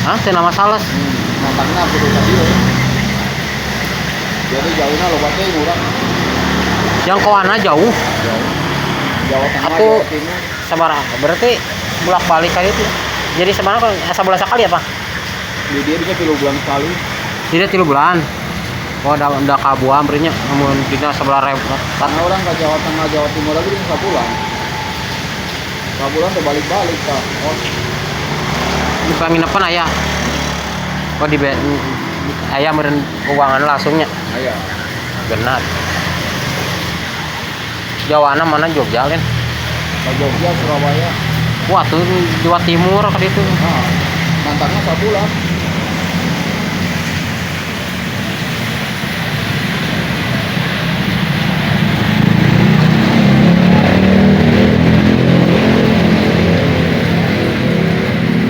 Hah, teu nama sales. Nantangna kudu ka dieu. Jadi jauhna loba teh urang. Jangkauannya jauh. Jauh. Jawa Tengah, Aku Jawa Timur. sabaraha? Berarti bolak-balik kali itu. Jadi sebenarnya asa belas sekali apa? Di dia bisa 3 bulan sekali. Tidak 3 bulan. Oh, udah kabuam berinya namun dina 11.000. Karena orang ke Jawa Tengah, Jawa Timur lagi bisa pulang. Kabulan tuh balik-balik kak. Oh, Di penginapan aya. Oh, di aya meureun uangan langsungnya. ayah. Genat. Jawana mana Jogja kan? Ke Jogja, Surabaya. Wah, tuh Jawa Timur ka ditu. Nah, nantangnya 1 bulan.